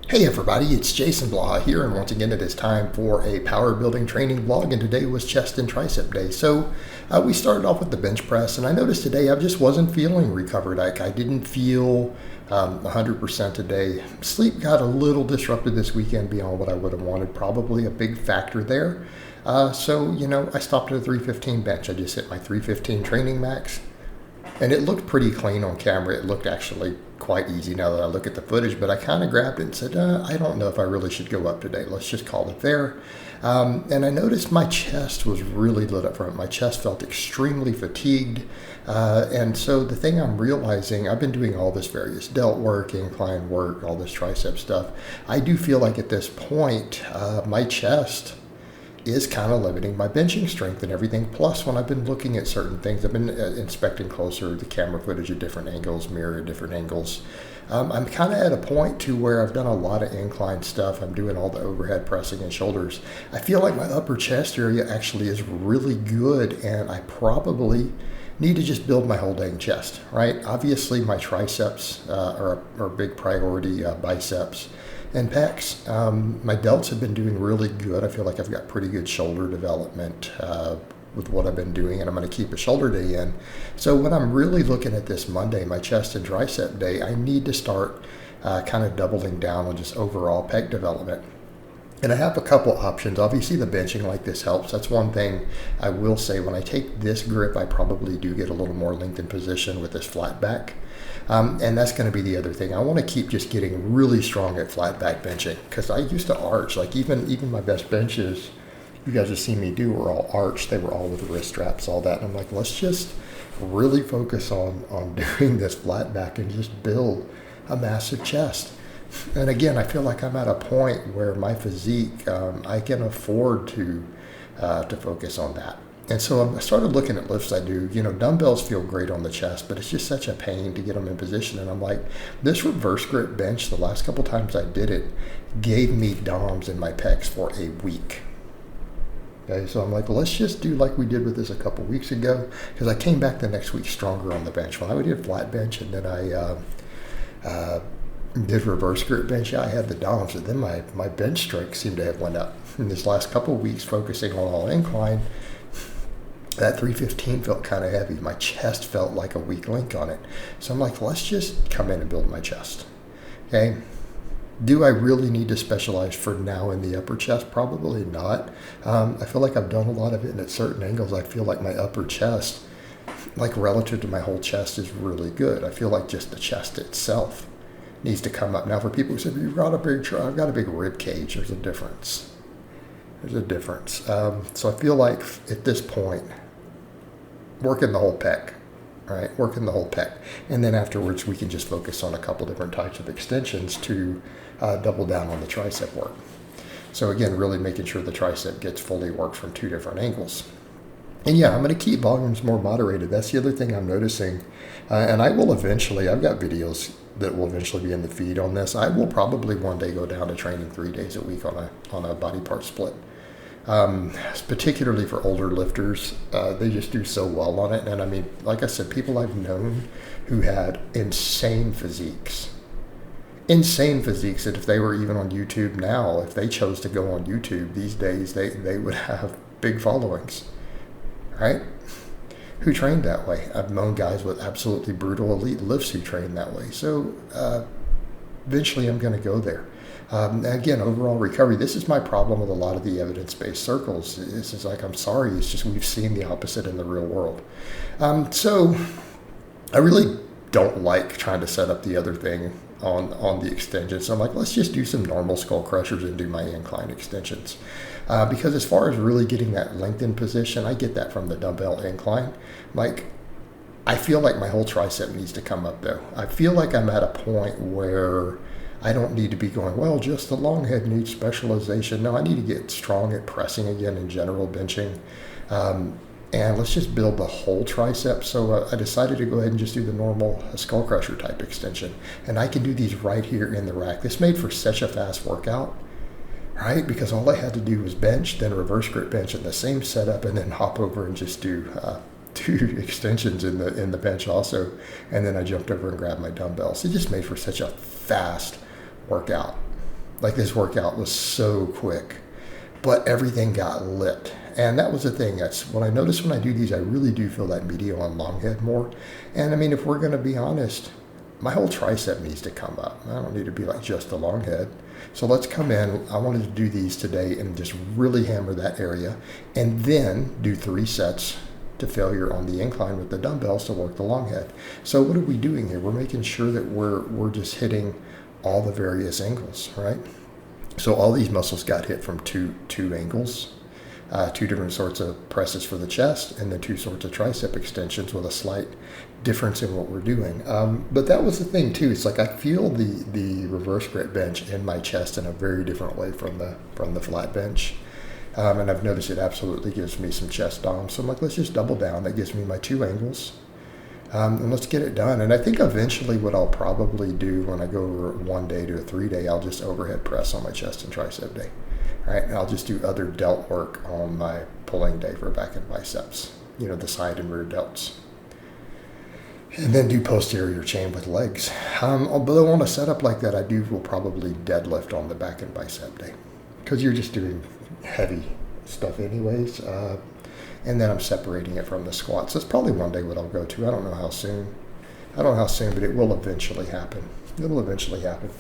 Hey everybody, it's Jason Blaha here, and once again it is time for a power building training vlog, and today was chest and tricep day. So we started off with the bench press, and I noticed today I just wasn't feeling recovered. I didn't feel 100% today. Sleep got a little disrupted this weekend beyond what I would have wanted, probably a big factor there. I stopped at a 315 bench. I just hit my 315 training max. And it looked pretty clean on camera. It looked actually quite easy now that I look at the footage, but I kind of grabbed it and said, I don't know if I really should go up today. Let's just call it there. And I noticed my chest was really lit up from it. My chest felt extremely fatigued. And so the thing I'm realizing, I've been doing all this various delt work, incline work, all this tricep stuff. I do feel like at this point, my chest is kind of limiting my benching strength and everything. Plus, when I've been looking at certain things, I've been inspecting closer the camera footage at different angles, mirror at different angles. I'm kind of at a point to where I've done a lot of incline stuff. I'm doing all the overhead pressing and shoulders. I feel like my upper chest area actually is really good, and I probably need to just build my whole dang chest, right? Obviously, my triceps are a big priority, biceps and pecs. My delts have been doing really good. I feel like I've got pretty good shoulder development with what I've been doing, and I'm going to keep a shoulder day in. So when I'm really looking at this Monday, my chest and tricep day, I need to start kind of doubling down on just overall pec development. And I have a couple options. Obviously, the benching like this helps. That's one thing I will say. When I take this grip, I probably do get a little more lengthened position with this flat back. And that's going to be the other thing. I want to keep just getting really strong at flat back benching, because I used to arch. Like even my best benches, you guys have seen me do, were all arched. They were all with wrist straps, all that. And I'm like, let's just really focus on doing this flat back and just build a massive chest. And again, I feel like I'm at a point where my physique, I can afford to focus on that. And so I started looking at lifts I do. Dumbbells feel great on the chest, but it's just such a pain to get them in position. And I'm like, this reverse grip bench, the last couple times I did it, gave me DOMs in my pecs for a week. Okay, so I'm like, let's just do like we did with this a couple weeks ago, because I came back the next week stronger on the bench. When I did flat bench and then I did reverse grip bench, I had the DOMs, and then my bench strength seemed to have went up. In this last couple of weeks focusing on all incline, that 315 felt kind of heavy. My chest felt like a weak link on it. So I'm like, let's just come in and build my chest. Okay. Do I really need to specialize for now in the upper chest? Probably not. I feel like I've done a lot of it, and at certain angles, I feel like my upper chest, like relative to my whole chest, is really good. I feel like just the chest itself needs to come up. Now, for people who said, I've got a big rib cage, there's a difference. So I feel like at this point, working the whole pec, right? Working the whole pec. And then afterwards, we can just focus on a couple different types of extensions to double down on the tricep work. So again, really making sure the tricep gets fully worked from two different angles. And yeah, I'm going to keep volumes more moderated. That's the other thing I'm noticing. And I will eventually, I've got videos that will eventually be in the feed on this. I will probably one day go down to training 3 days a week on a body part split. Particularly for older lifters, they just do so well on it. And I mean, like I said, people I've known who had insane physiques that if they were even on YouTube now, if they chose to go on YouTube these days, they would have big followings, right? Who trained that way. I've known guys with absolutely brutal elite lifts who train that way. So eventually I'm going to go there. Again, overall recovery, this is my problem with a lot of the evidence-based circles. It's just like, I'm sorry, it's just we've seen the opposite in the real world. So I really don't like trying to set up the other thing on the extension. So I'm like, let's just do some normal skull crushers and do my incline extensions. Because as far as really getting that lengthened position, I get that from the dumbbell incline. Like, I feel like my whole tricep needs to come up though. I feel like I'm at a point where I don't need to be going, well, just the long head needs specialization. No, I need to get strong at pressing again in general, benching. And let's just build the whole tricep. So I decided to go ahead and just do the normal skull crusher type extension. And I can do these right here in the rack. This made for such a fast workout, right? Because all I had to do was bench, then reverse grip bench in the same setup, and then hop over and just do two extensions in the bench also. And then I jumped over and grabbed my dumbbells. It just made for such a fast workout. Like, this workout was so quick, but everything got lit. And that was the thing. That's what I notice when I do these. I really do feel that medial and long head more. And I mean, if we're going to be honest, my whole tricep needs to come up. I don't need to be like just the long head. So let's come in. I wanted to do these today and just really hammer that area, and then do 3 sets to failure on the incline with the dumbbells to work the long head. So what are we doing here? We're making sure that we're just hitting all the various angles, right? So all these muscles got hit from two angles, 2 different sorts of presses for the chest, and then 2 sorts of tricep extensions with a slight difference in what we're doing. But that was the thing too. It's like I feel the reverse grip bench in my chest in a very different way from the flat bench. And I've noticed it absolutely gives me some chest DOM. So I'm like, let's just double down. That gives me my 2 angles. And let's get it done. And I think eventually what I'll probably do when I go over 1 day to a 3 day, I'll just overhead press on my chest and tricep day. All right, and I'll just do other delt work on my pulling day for back and biceps, the side and rear delts. And then do posterior chain with legs. But on a setup like that, will probably deadlift on the back and bicep day, because you're just doing heavy stuff anyways. And then I'm separating it from the squats. That's probably one day what I'll go to. I don't know how soon, but it will eventually happen. It'll eventually happen.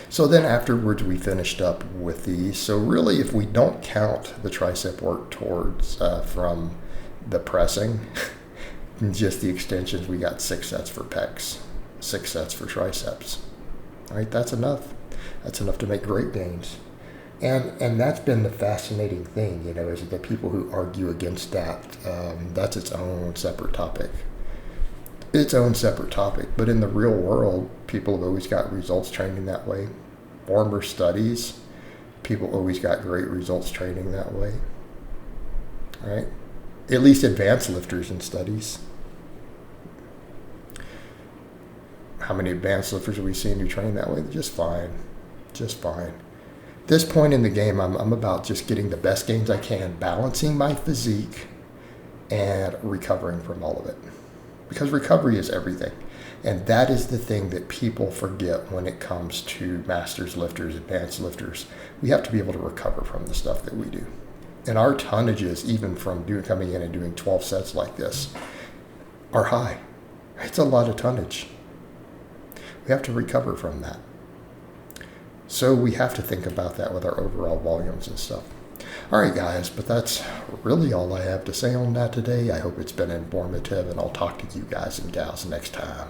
So then afterwards, we finished up with these. So really, if we don't count the tricep work towards from the pressing, just the extensions, we got 6 sets for pecs, 6 sets for triceps. All right, that's enough. That's enough to make great gains. And that's been the fascinating thing, is the people who argue against that. That's its own separate topic. But in the real world, people have always got results training that way. Former studies, people always got great results training that way. All right? At least advanced lifters in studies. How many advanced lifters have we seen who train that way? Just fine. At this point in the game, I'm about just getting the best gains I can, balancing my physique, and recovering from all of it. Because recovery is everything. And that is the thing that people forget when it comes to masters lifters, advanced lifters. We have to be able to recover from the stuff that we do. And our tonnages, even from coming in and doing 12 sets like this, are high. It's a lot of tonnage. We have to recover from that. So we have to think about that with our overall volumes and stuff. All right, guys, but that's really all I have to say on that today. I hope it's been informative, and I'll talk to you guys and gals next time.